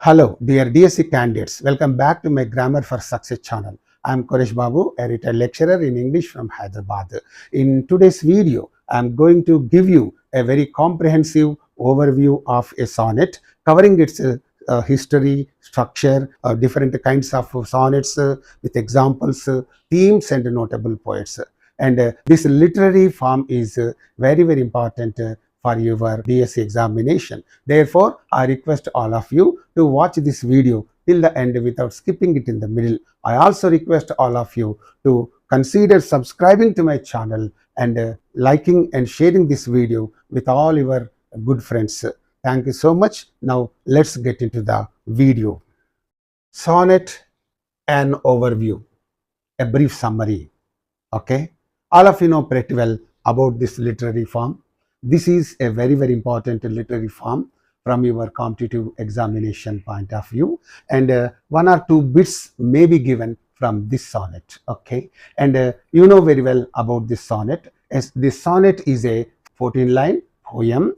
Hello, dear DSC candidates. Welcome back to my Grammar for Success channel. I am Koresh Babu, a retired lecturer in English from Hyderabad. In today's video, I am going to give you a very comprehensive overview of a sonnet, covering its history, structure, different kinds of sonnets with examples, themes, and notable poets. And this literary form is very important for your DSC examination. Therefore, I request all of you to watch this video till the end without skipping it in the middle. I also request all of you to consider subscribing to my channel and liking and sharing this video with all your good friends. Thank you so much. Now, let's get into the video. Sonnet, an overview, a brief summary. Okay, all of you know pretty well about this literary form. This is a very important literary form from your competitive examination point of view, and one or two bits may be given from this sonnet. Okay, and you know very well about this sonnet. As this sonnet is a 14-line poem.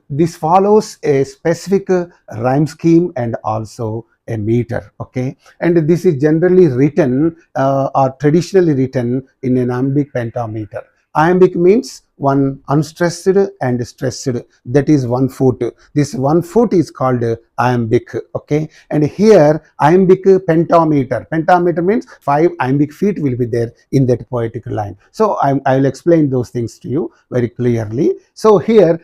This follows a specific rhyme scheme and also a meter. Okay, and this is generally written or traditionally written in an iambic pentameter. Iambic means one unstressed and stressed, that is 1 foot. This 1 foot is called iambic. Okay, and here iambic pentameter. Pentameter means 5 iambic feet will be there in that poetic line. So I will explain those things to you very clearly. So here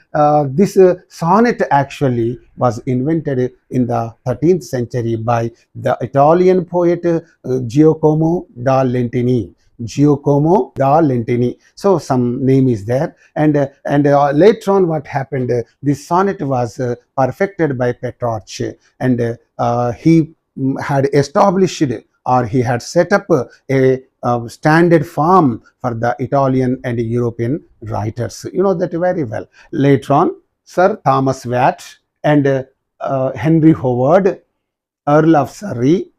this sonnet actually was invented in the 13th century by the Italian poet Giacomo da Lentini. Giacomo da Lentini. So some name is there, and later on what happened, this sonnet was perfected by Petrarchan, and he had established or he had set up a standard form for the Italian and European writers. You know that very well. Later on, Sir Thomas Watt and Henry Howard, Earl of Surrey,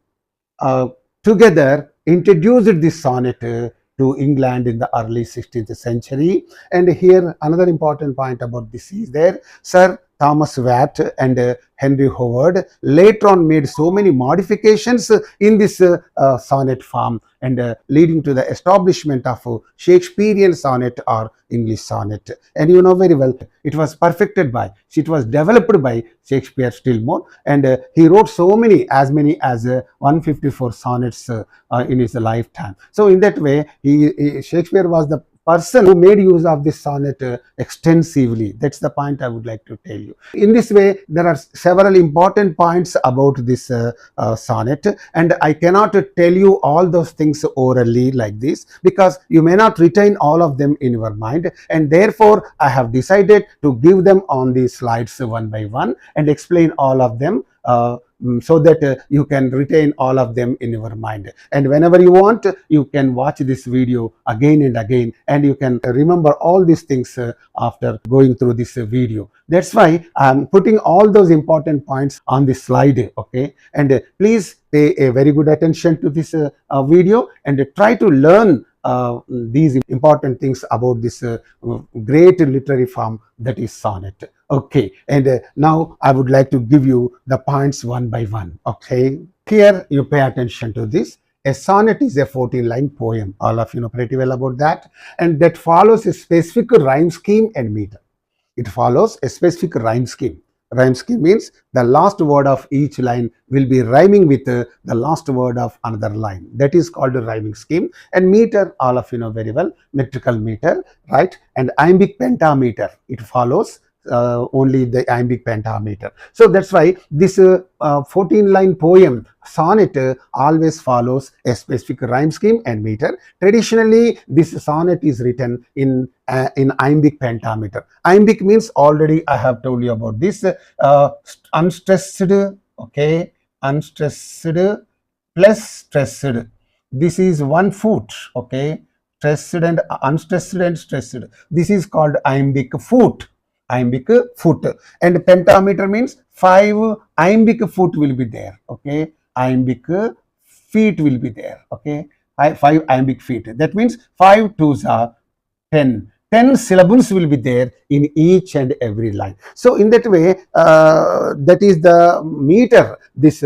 together introduced this sonnet to England in the early 16th century. And here another important point about this is there. Sir Thomas Watt and Henry Howard later on made so many modifications in this sonnet form, and leading to the establishment of Shakespearean sonnet or English sonnet. And you know very well, it was developed by Shakespeare still more, and he wrote so many, as many as 154 sonnets in his lifetime. So in that way, Shakespeare was the person who made use of this sonnet extensively. That's the point I would like to tell you. In this way, there are several important points about this sonnet, and I cannot tell you all those things orally like this, because you may not retain all of them in your mind, and therefore I have decided to give them on the slides one by one and explain all of them so that you can retain all of them in your mind. And whenever you want, you can watch this video again and again, and you can remember all these things after going through this video. That's why I'm putting all those important points on this slide. Okay, and please pay a very good attention to this video and try to learn these important things about this great literary form that is sonnet. Okay, and now I would like to give you the points one by one. Okay, here you pay attention to this. A sonnet is a 14-line poem. All of you know pretty well about that, and that follows a specific rhyme scheme and meter. It follows a specific rhyme scheme. Rhyme scheme means the last word of each line will be rhyming with the last word of another line. That is called a rhyming scheme. And meter, all of you know very well, metrical meter, right? And iambic pentameter, it follows only the iambic pentameter. So that's why this 14-line poem sonnet always follows a specific rhyme scheme and meter. Traditionally, this sonnet is written in iambic pentameter. Iambic means, already I have told you about this, unstressed, okay, unstressed plus stressed. This is 1 foot, okay, stressed and unstressed and stressed. This is called iambic foot. Iambic foot. And pentameter means 5 iambic foot will be there. Okay, iambic feet will be there. Okay, 5 iambic feet. That means 5 twos are 10. 10 syllables will be there in each and every line. So in that way, that is the meter this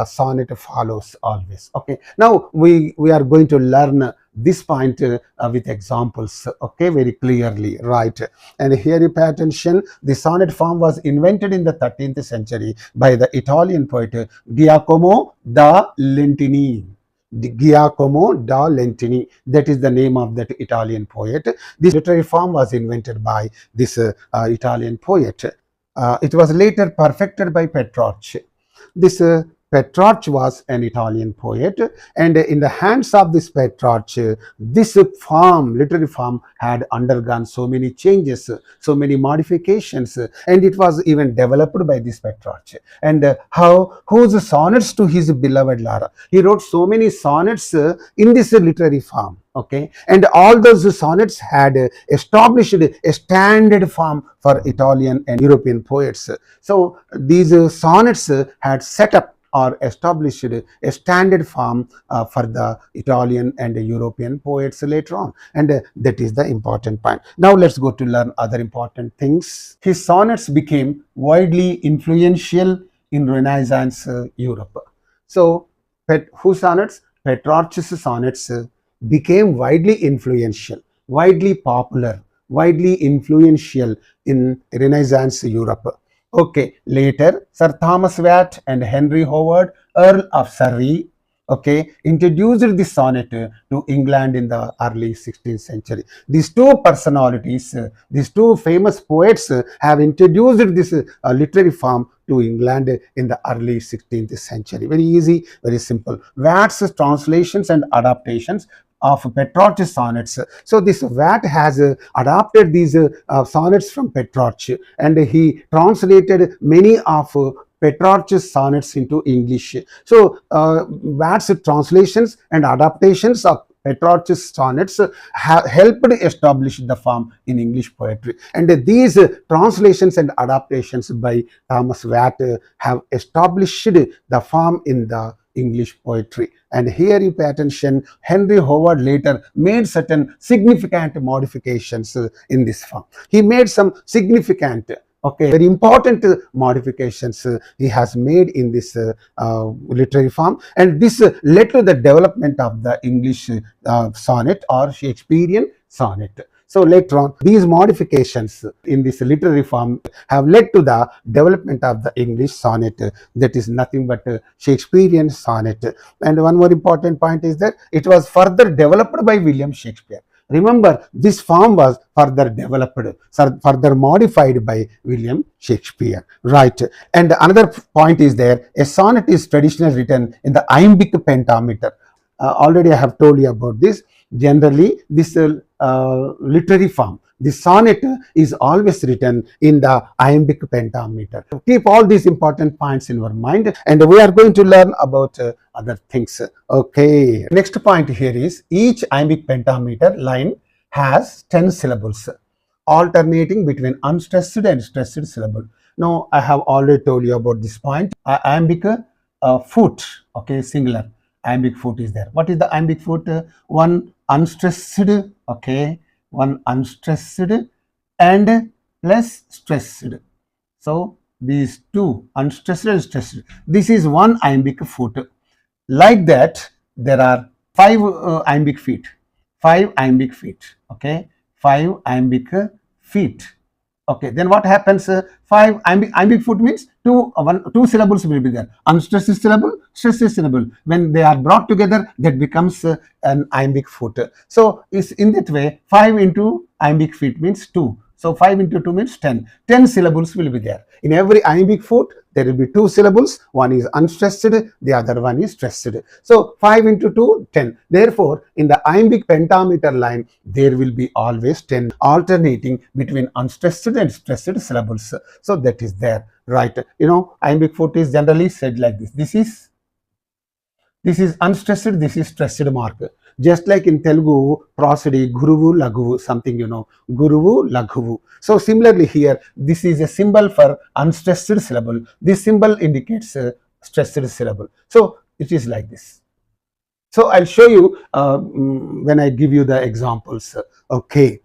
sonnet follows always. Okay, now we are going to learn this point with examples, okay, very clearly, right? And here you pay attention. The sonnet form was invented in the 13th century by the Italian poet Giacomo da Lentini. Giacomo da Lentini, that is the name of that Italian poet. This literary form was invented by this Italian poet. It was later perfected by Petrarch. This Petrarch was an Italian poet, and in the hands of this Petrarch, this form, literary form, had undergone so many changes, so many modifications, and it was even developed by this Petrarch. And whose sonnets to his beloved Lara. He wrote so many sonnets in this literary form. Okay, and all those sonnets had established a standard form for Italian and European poets. So these sonnets had set up or established a standard form for the Italian and European poets later on, and that is the important point. Now let's go to learn other important things. His sonnets became widely influential in Renaissance Europe. So whose sonnets? Petrarch's sonnets became widely influential, widely popular, widely influential in Renaissance Europe. Okay, later Sir Thomas Watt and Henry Howard, Earl of Surrey, okay, introduced this sonnet to England in the early 16th century. These two personalities, these two famous poets have introduced this literary form to England in the early 16th century. Very easy, very simple. Watt's translations and adaptations of Petrarch's sonnets. So this Watt has adapted these sonnets from Petrarch, and he translated many of Petrarch's sonnets into English. So Watt's translations and adaptations of Petrarch's sonnets have helped establish the form in English poetry, and these translations and adaptations by Thomas Watt have established the form in the English poetry. And here you pay attention, Henry Howard later made certain significant modifications in this form. He made some significant, okay, very important modifications he has made in this literary form, and this led to the development of the English sonnet or Shakespearean sonnet. So later on, these modifications in this literary form have led to the development of the English sonnet, that is nothing but Shakespearean sonnet. And one more important point is that it was further developed by William Shakespeare. Remember, this form was further developed, further modified by William Shakespeare, right? And another point is there, a sonnet is traditionally written in the iambic pentameter. Already I have told you about this. Generally, this literary form, the sonnet is always written in the iambic pentameter. Keep all these important points in your mind, and we are going to learn about other things. Okay, next point here is each iambic pentameter line has 10 syllables, alternating between unstressed and stressed syllable. Now, I have already told you about this point. Iambic foot, okay, singular. Iambic foot is there. What is the iambic foot? One unstressed, okay, one unstressed and plus stressed. So these two, unstressed and stressed, this is one iambic foot. Like that, there are 5 iambic feet. 5 iambic feet, okay, 5 iambic feet. Okay, then what happens? 5 iambic foot means two syllables will be there. Unstressed syllable, stressed syllable. When they are brought together, that becomes an iambic foot. So it's in that way, 5 into iambic feet means 2. So 5 into 2 means 10. 10 syllables will be there. In every iambic foot, there will be 2 syllables. One is unstressed, the other one is stressed. So 5 into 2, 10. Therefore, in the iambic pentameter line, there will be always 10 alternating between unstressed and stressed syllables. So that is there, right? You know, iambic foot is generally said like this. This is unstressed, this is stressed mark. Just like in Telugu, prosody, guruvu, laghuvu, something, you know, guruvu, laghuvu. So similarly here, this is a symbol for unstressed syllable. This symbol indicates a stressed syllable. So it is like this. So I'll show you when I give you the examples. Okay.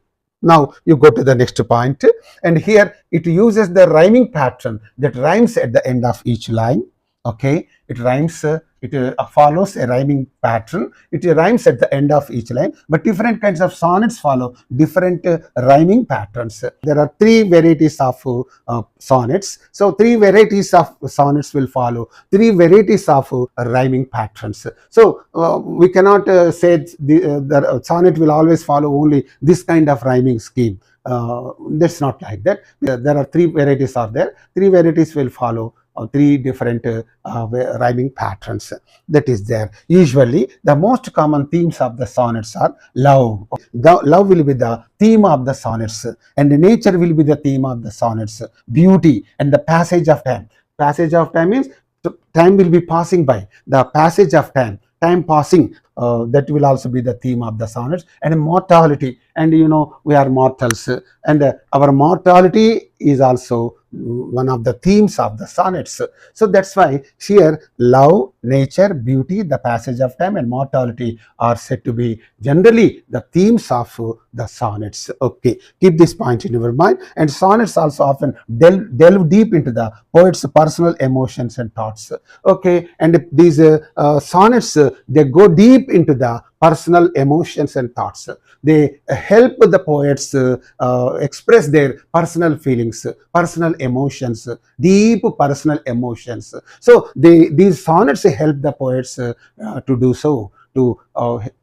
Now you go to the next point, and here it uses the rhyming pattern that rhymes at the end of each line. Okay, it rhymes, it follows a rhyming pattern. It rhymes at the end of each line, but different kinds of sonnets follow different rhyming patterns. There are three varieties of sonnets. So three varieties of sonnets will follow three varieties of rhyming patterns. So we cannot say the sonnet will always follow only this kind of rhyming scheme. That's not like that. There are three varieties are there. Three varieties will follow three different rhyming patterns that is there. Usually the most common themes of the sonnets are love. Love will be the theme of the sonnets, and nature will be the theme of the sonnets, beauty, and the passage of time. Passage of time means time will be passing by. The passage of time, time passing, that will also be the theme of the sonnets. And mortality, and we are mortals, and our mortality is also one of the themes of the sonnets. So that's why here love, nature, beauty, the passage of time, and mortality are said to be generally the themes of the sonnets. Okay, keep this point in your mind. And sonnets also often delve deep into the poet's personal emotions and thoughts. Okay, and these sonnets, they go deep into the personal emotions and thoughts. They help the poets express their personal feelings, personal emotions, deep personal emotions. So these sonnets help the poets to do so, to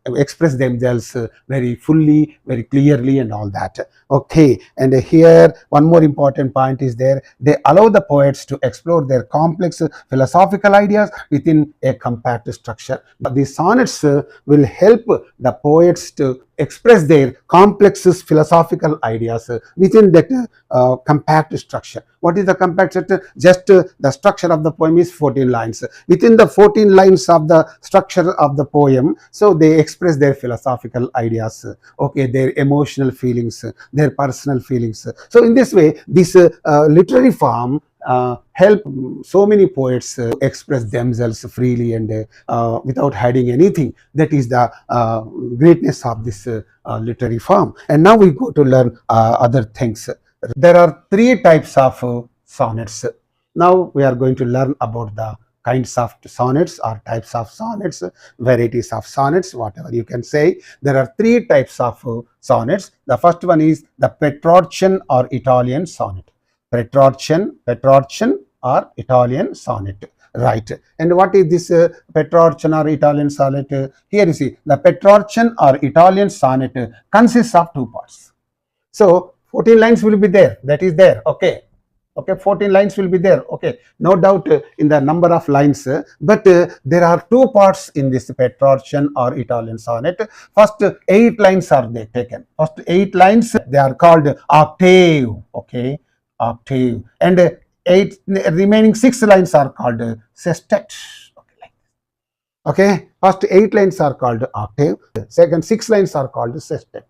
express themselves very fully, very clearly, and all that. Okay, and here one more important point is there. They allow the poets to explore their complex philosophical ideas within a compact structure. These sonnets will help the poets to express their complex philosophical ideas within that compact structure. What is the compact structure? Just the structure of the poem is 14 lines. Within the 14 lines of the structure of the poem, so they express their philosophical ideas, okay, their emotional feelings, their personal feelings. So in this way, this literary form help so many poets express themselves freely and without hiding anything. That is the greatness of this literary form. And now we go to learn other things. There are three types of sonnets. Now we are going to learn about the kinds of sonnets or types of sonnets, varieties of sonnets, whatever you can say. There are three types of sonnets. The first one is the Petrarchan or Italian sonnet. Petrarchan or Italian sonnet. Right. And what is this Petrarchan or Italian sonnet? Here you see, the Petrarchan or Italian sonnet consists of two parts. So 14 lines will be there. That is there. Okay. Okay, 14 lines will be there. Okay, no doubt in the number of lines, but there are two parts in this Petrarchan or Italian sonnet. First 8 lines are they taken. First 8 lines, they are called octave. Okay, octave. And remaining 6 lines are called sestet. Okay, first 8 lines are called octave. Second 6 lines are called sestet.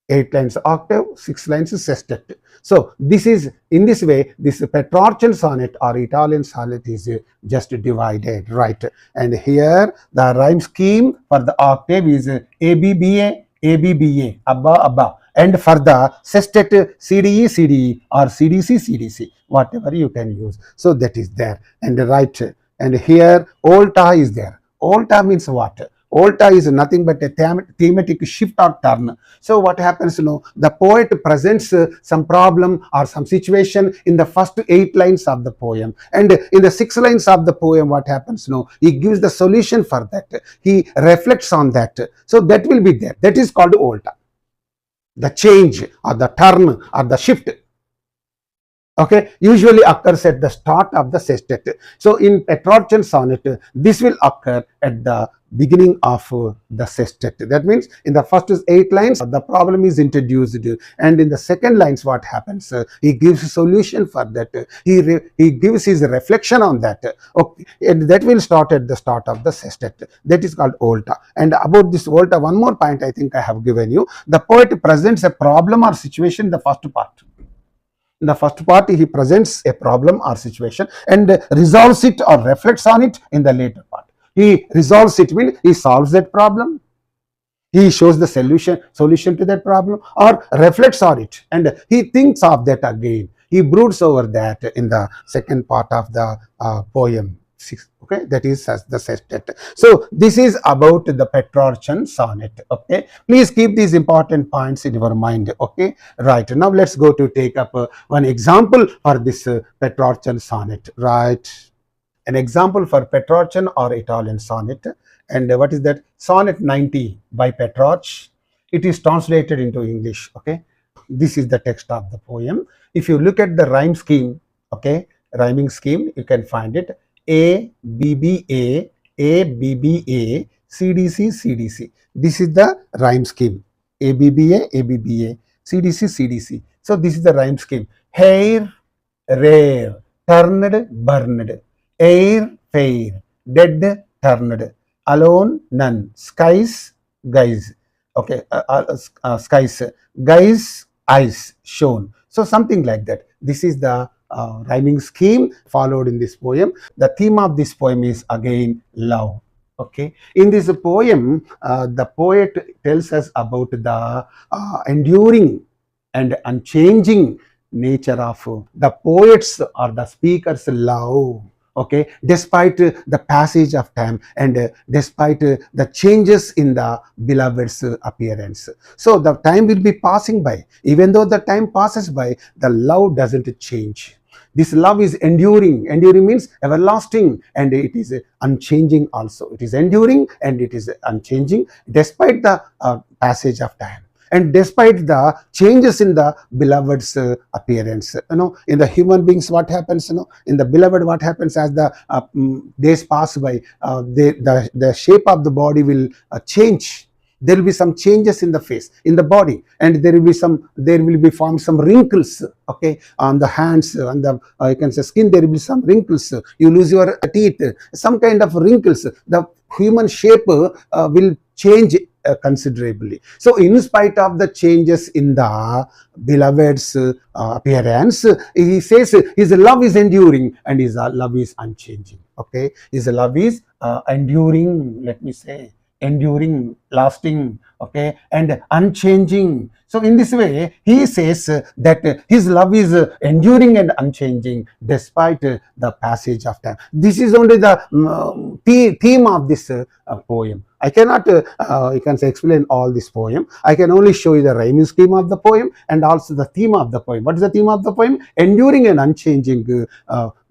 8 lines octave, 6 lines sestet. So this is, in this way, this Petrarchan sonnet or Italian sonnet is just divided, right? And here the rhyme scheme for the octave is ABBA, ABBA, Abba, Abba. And for the sestet, CDE, CDE, or CDC, CDC, whatever you can use. So that is there. And right, and here Olta is there. Olta means what? Olta is nothing but a thematic shift or turn. So what happens, the poet presents some problem or some situation in the first 8 lines of the poem, and in the 6 lines of the poem, what happens, he gives the solution for that. He reflects on that. So that will be there. That is called Olta. The change or the turn or the shift, okay, usually occurs at the start of the sestet. So in Petrarchan sonnet, this will occur at the beginning of the sestet. That means in the first 8 lines, the problem is introduced, and in the second lines, what happens? He gives a solution for that. He gives his reflection on that. Okay, and that will start at the start of the sestet. That is called Olta. And about this Olta, one more point I think I have given you. The poet presents a problem or situation in the first part. In the first part, he presents a problem or situation and resolves it or reflects on it in the later part. He resolves it, means he solves that problem. he shows the solution to that problem, or reflects on it and he thinks of that again. He broods over that in the second part of the poem. Okay, that is as the sestet. So this is about the Petrarchan sonnet. Okay, please keep these important points in your mind. Okay, right, now let's go to take up one example for this Petrarchan sonnet. Right, an example for Petrarchan or Italian sonnet. And what is that? Sonnet 90 by Petrarch. It is translated into English. Okay, this is the text of the poem. If you look at the rhyme scheme, okay, rhyming scheme, you can find it A B B A A B B A C D C C D C. This is the rhyme scheme. A B B A A B B A C D C C D C. So this is the rhyme scheme. Hair, rare, turned, burned, air, fair, dead, turned, alone, none, skies, guys. Okay, skies, guys, eyes, shown. So something like that. This is the rhyming scheme followed in this poem. The theme of this poem is again love. Okay, in this poem, the poet tells us about the enduring and unchanging nature of the poet's or the speaker's love. Okay, despite the passage of time and despite the changes in the beloved's appearance. So the time will be passing by. Even though the time passes by, the love doesn't change. This love is enduring. Enduring means everlasting, and it is unchanging also. It is enduring and it is unchanging despite the passage of time. And despite the changes in the beloved's appearance, in the human beings, what happens, in the beloved, what happens as the days pass by, the shape of the body will change. There will be some changes in the face, in the body, and there will be formed some wrinkles. Okay, on the hands, on the you can say skin, there will be some wrinkles. You lose your teeth, some kind of wrinkles. The human shape will change considerably. So in spite of the changes in the beloved's appearance, he says his love is enduring and his love is unchanging. Okay, his love is enduring, let me say, enduring, lasting, okay, and unchanging. So in this way, he says that his love is enduring and unchanging despite the passage of time. This is only the theme of this poem. I cannot, you can say, explain all this poem. I can only show you the rhyming scheme of the poem and also the theme of the poem. What is the theme of the poem? Enduring and unchanging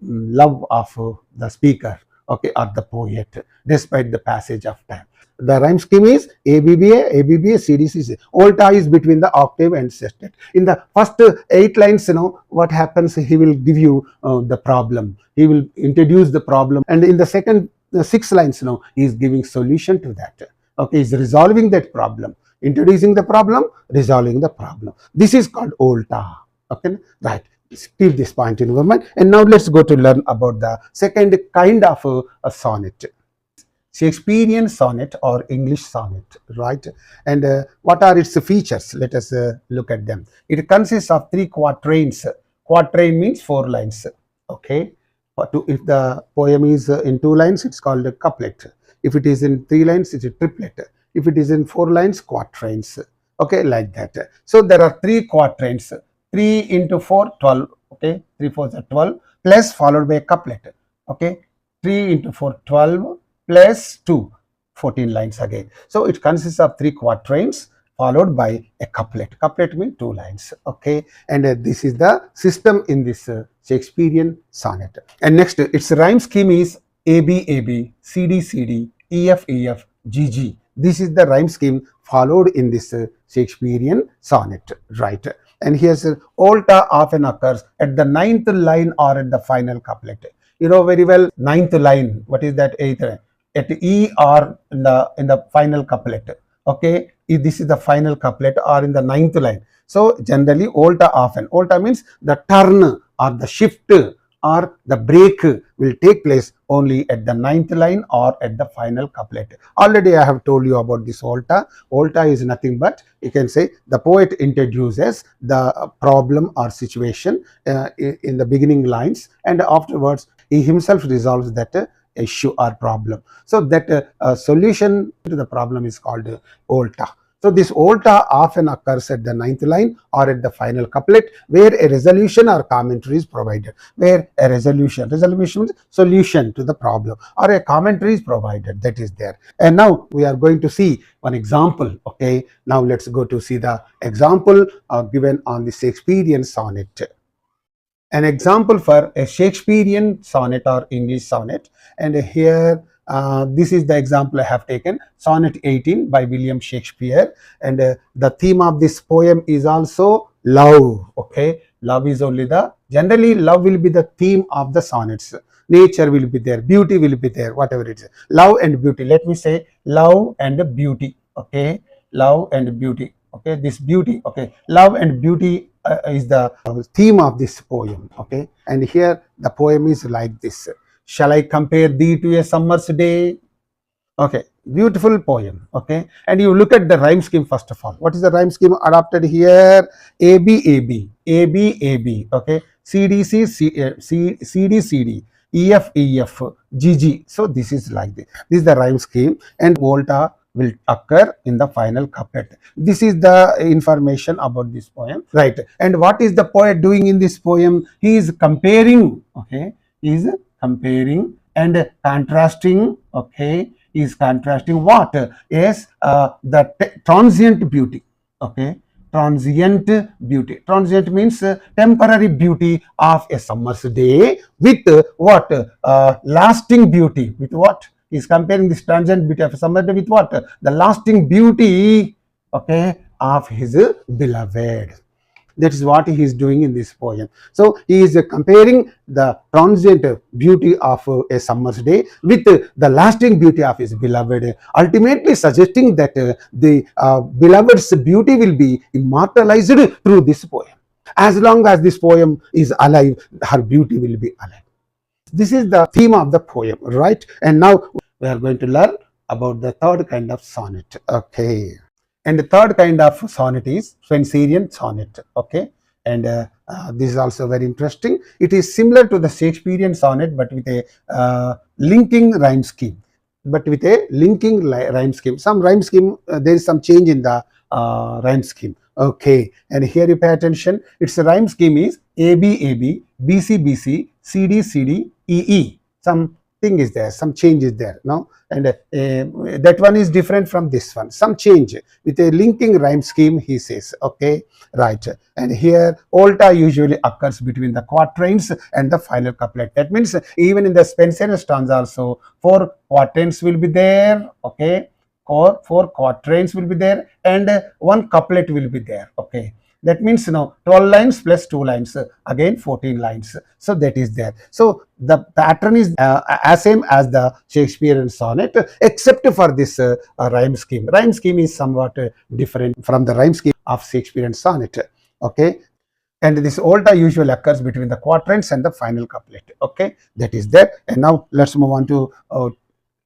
love of the speaker, okay, or the poet, despite the passage of time. The rhyme scheme is ABBA, ABBA, CDC. Alta is between the octave and sestet. In the first 8 lines, what happens? He will give you the problem. He will introduce the problem, and in the second 6 lines, he is giving solution to that. Okay, he is resolving that problem, introducing the problem, resolving the problem. This is called Alta. Okay, right. Keep this point in your mind. And now let's go to learn about the second kind of a sonnet. Shakespearean sonnet or English sonnet, right? And what are its features? Let us look at them. It consists of 3 quatrains. Quatrain means 4 lines. Okay, if the poem is in 2 lines, it's called a couplet. If it is in 3 lines, it's a triplet. If it is in 4 lines, quatrains. Okay, like that. So there are 3 quatrains. 3 into 4, 12. Okay, 3 4s are 12, plus followed by a couplet. Okay, 3 into 4, 12. Plus 2, 14 lines again. So it consists of 3 quatrains followed by a couplet. Couplet means 2 lines. Okay, and this is the system in this Shakespearean sonnet. And next, its rhyme scheme is ABAB, CD, EF, GG. This is the rhyme scheme followed in this Shakespearean sonnet, right? And here's Alta often occurs at the 9th line or at the final couplet. You know very well 9th line. What is that? 8th line. At E or in the final couplet. Okay, if this is the final couplet or in the 9th line. So generally Alta often. Alta means the turn or the shift or the break will take place only at the 9th line or at the final couplet. Already I have told you about this Alta. Alta is nothing but, you can say, the poet introduces the problem or situation in the beginning lines, and afterwards he himself resolves that issue or problem. So that solution to the problem is called volta. So this volta often occurs at the ninth line or at the final couplet, where a resolution or commentary is provided. Where a resolution means solution to the problem, or a commentary is provided, that is there. And now we are going to see one example. Okay, now let's go to see the example given on the Shakespearean sonnet. An example for a Shakespearean sonnet or English sonnet, and here this is the example I have taken, Sonnet 18 by William Shakespeare, and the theme of this poem is also love. Okay, love is only generally love will be the theme of the sonnets. Nature will be there, beauty will be there, whatever it is. Love and beauty. Let me say love and beauty. Okay, love and beauty. Okay, this beauty. Okay, love and beauty is the theme of this poem. Okay, and here the poem is like this. Shall I compare thee to a summer's day? Okay, beautiful poem. Okay, and you look at the rhyme scheme first of all. What is the rhyme scheme adopted here? A B A B, A B A B. Okay, C D C C D C D, E F E F, G G. So this is like this. This is the rhyme scheme, and volta will occur in the final couplet. This is the information about this poem, right? And what is the poet doing in this poem? He is comparing. Okay, he is comparing and contrasting. Okay, is contrasting what? Yes, the transient beauty. Okay, transient beauty. Transient means temporary beauty of a summer's day with what? Lasting beauty. With what? He is comparing this transient beauty of a summer day with what? The lasting beauty, okay, of his beloved. That is what he is doing in this poem. So he is comparing the transient beauty of a summer's day with the lasting beauty of his beloved, ultimately suggesting that the beloved's beauty will be immortalized through this poem. As long as this poem is alive, her beauty will be alive. This is the theme of the poem, right? And now we are going to learn about the third kind of sonnet. Okay. And the third kind of sonnet is Spenserian Sonnet. Okay, and this is also very interesting. It is similar to the Shakespearean sonnet, but with a linking rhyme scheme. Some rhyme scheme, there is some change in the rhyme scheme. Okay, and here you pay attention. Its rhyme scheme is A B A B, B C B C, C D C D, E E. Something is there, some change is there. No. And that one is different from this one. Some change with a linking rhyme scheme, he says. Okay, right. And here volta usually occurs between the quatrains and the final couplet. That means even in the Spenserian stanza also 4 quatrains will be there. Okay, or 4 quatrains will be there, and 1 couplet will be there. Okay. That means 12 lines plus 2 lines, again 14 lines. So that is there. So the pattern is as same as the Shakespearean sonnet, except for this rhyme scheme. Rhyme scheme is somewhat different from the rhyme scheme of Shakespearean sonnet. Okay, and this volta usually occurs between the quatrains and the final couplet. Okay, that is there. And now let's move on to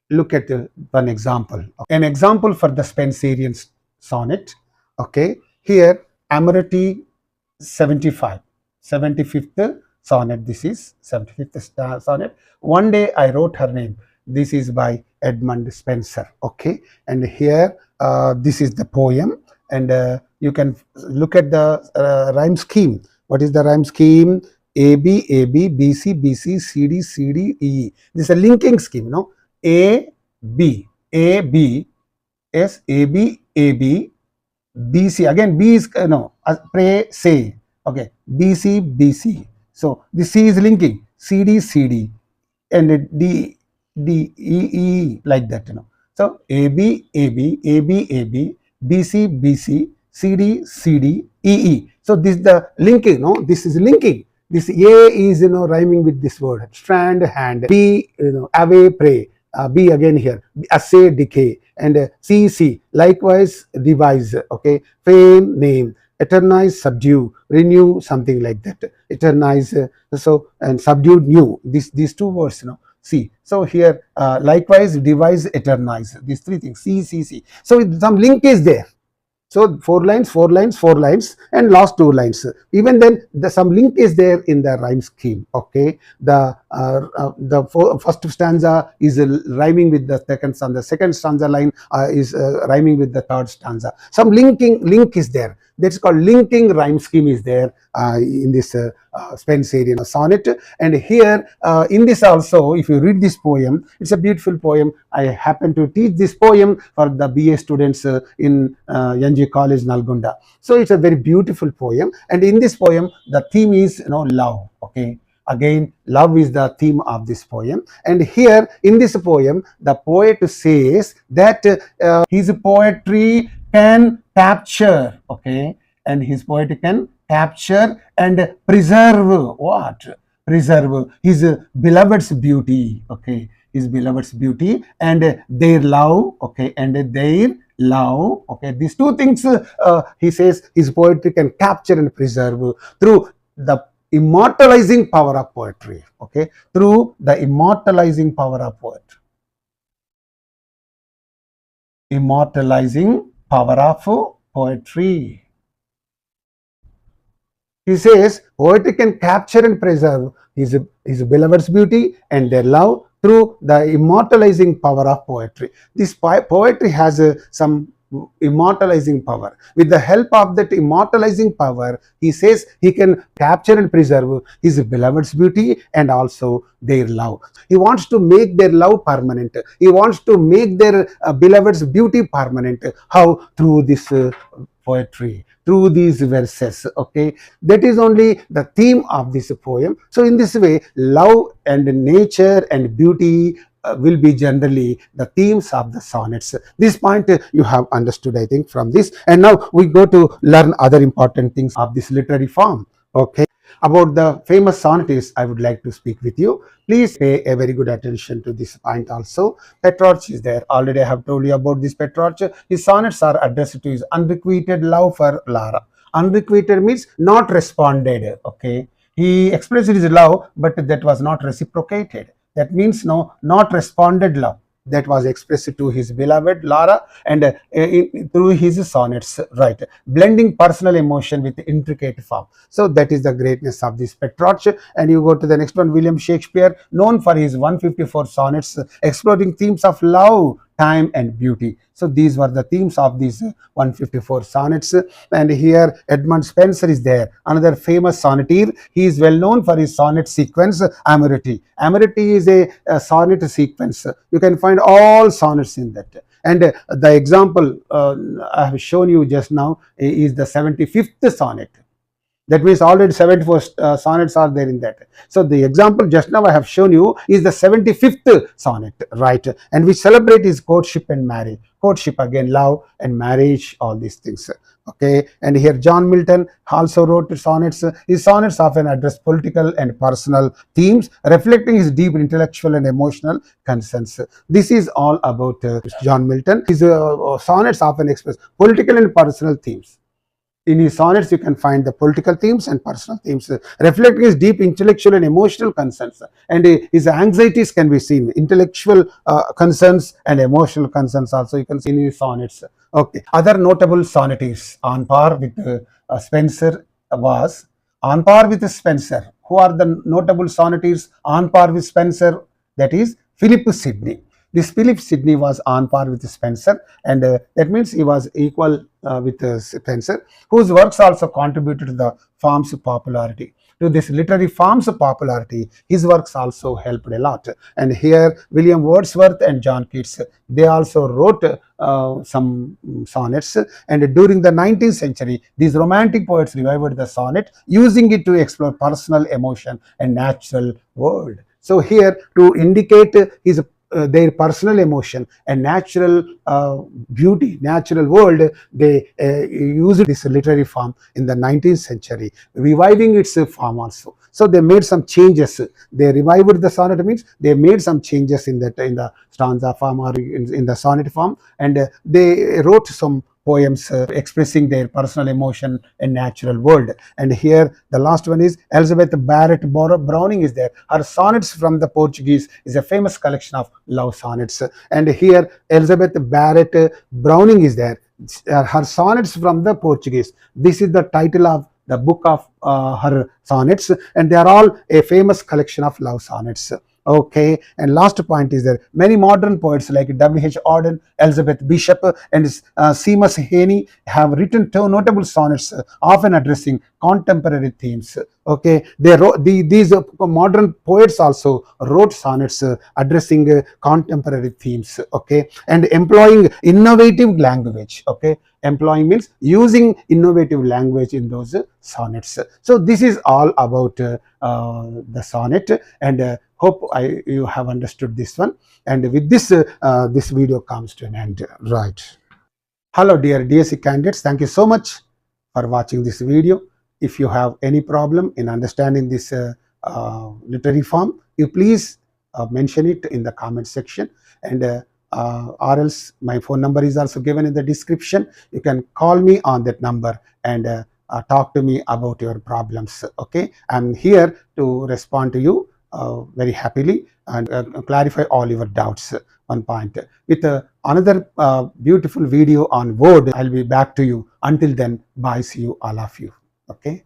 look at one example. An example for the Spenserian sonnet. Okay, here Amority 75, 75th sonnet. This is 75th sonnet. One day I wrote her name. This is by Edmund Spenser. Okay, and here this is the poem, and you can look at the rhyme scheme. What is the rhyme scheme? A B A B, B C B C, C D C D, E. This is a linking scheme. No, A B A B, yes, A B A B. BC, again B is pray say. Okay, BC BC. So the C is linking, CD CD, and D D E E, like that. So AB AB AB AB, BC BC, CD CD, E E. So this is the linking. No, this is linking. This A is rhyming with this word strand hand. B away pray. B again here, assay decay, and CC likewise devise. Okay, fame name, eternize subdue, renew, something like that. Eternize, so, and subdue new. These 2 words. See, so here likewise devise, eternize. These 3 things. C C C. So some link is there. So 4 lines, 4 lines, 4 lines, and last 2 lines. Even then, some link is there in the rhyme scheme. Okay, the first stanza is rhyming with the second stanza. The second stanza line is rhyming with the third stanza. Some link is there. That's called linking rhyme scheme is there in this Spenserian sonnet. And here in this also, if you read this poem, it's a beautiful poem. I happen to teach this poem for the BA students in NG College, Nalgonda. So it's a very beautiful poem. And in this poem, the theme is love. Okay. Again, love is the theme of this poem. And here in this poem, the poet says that his poetry can capture, okay, and his poetry can capture and preserve what? Preserve his beloved's beauty, okay, his beloved's beauty and their love, okay, and their love, okay. These two things he says his poetry can capture and preserve through the immortalizing power of poetry, okay, through the immortalizing power of poetry. Immortalizing power of poetry. He says poetry can capture and preserve his beloved's beauty and their love through the immortalizing power of poetry. This poetry has some immortalizing power. With the help of that immortalizing power, he says he can capture and preserve his beloved's beauty and also their love. He wants to make their love permanent. He wants to make their beloved's beauty permanent. How? Through this poetry, through these verses, okay. That is only the theme of this poem. So in this way, love and nature and beauty will be generally the themes of the sonnets. This point you have understood, I think, from this. And now we go to learn other important things of this literary form, okay. About the famous sonnetists, I would like to speak with you. Please pay a very good attention to this point also. Petrarchan is there. Already I have told you about this Petrarchan. His sonnets are addressed to his unrequited love for Lara. Unrequited means not responded, okay. He expressed his love, but that was not reciprocated. That means not responded love that was expressed to his beloved Lara and through his sonnets, right, blending personal emotion with intricate form. So that is the greatness of this Petrarch. And you go to the next one, William Shakespeare, known for his 154 sonnets exploring themes of love, time and beauty. So these were the themes of these 154 sonnets. And here Edmund Spenser is there, another famous sonneteer. He is well known for his sonnet sequence, Amority. Amority is a sonnet sequence. You can find all sonnets in that. And the example I have shown you just now is the 75th sonnet. That means already 74 sonnets are there in that. So the example just now I have shown you is the 75th sonnet, right? And we celebrate his courtship and marriage. Courtship, again, love and marriage, all these things. Okay, and here John Milton also wrote sonnets. His sonnets often address political and personal themes, reflecting his deep intellectual and emotional concerns. This is all about John Milton. His sonnets often express political and personal themes. In his sonnets, you can find the political themes and personal themes, reflecting his deep intellectual and emotional concerns. And his anxieties can be seen, intellectual concerns and emotional concerns also you can see in his sonnets. Okay. Other notable sonnetists on par with Spenser was on par with Spenser. Who are the notable sonnetists on par with Spenser? That is Philip Sidney. This Philip Sidney was on par with Spenser, and that means he was equal with Spenser, whose works also contributed to the form's popularity. To this literary form's popularity, his works also helped a lot. And here, William Wordsworth and John Keats, they also wrote some sonnets. And during the 19th century, these romantic poets revived the sonnet, using it to explore personal emotion and natural world. So here, to indicate his their personal emotion and natural beauty, natural world, they used this literary form in the 19th century, reviving its form also. So they made some changes. They revived the sonnet means they made some changes in the stanza form or in the sonnet form, and they wrote some poems expressing their personal emotion and natural world. And here the last one is Elizabeth Barrett Browning is there. Her Sonnets from the Portuguese is a famous collection of love sonnets. And here Elizabeth Barrett Browning is there. her sonnets from the Portuguese. This is the title of the book of her sonnets, and they are all a famous collection of love sonnets. Okay, and last point is there many modern poets like W.H. Auden, Elizabeth Bishop, and Seamus Heaney have written two notable sonnets, often addressing contemporary themes. Okay, they wrote these modern poets also wrote sonnets addressing contemporary themes. Okay, and employing innovative language. Okay, employing means using innovative language in those sonnets. So this is all about the sonnet, and hope you have understood this one. And with this, this video comes to an end. Right. Hello, dear DSC candidates. Thank you so much for watching this video. If you have any problem in understanding this literary form, you please mention it in the comment section, and or else my phone number is also given in the description. You can call me on that number and talk to me about your problems. Okay, I'm here to respond to you very happily and clarify all your doubts. One point with another beautiful video on word. I'll be back to you. Until then, bye. See you, all of you. Okay.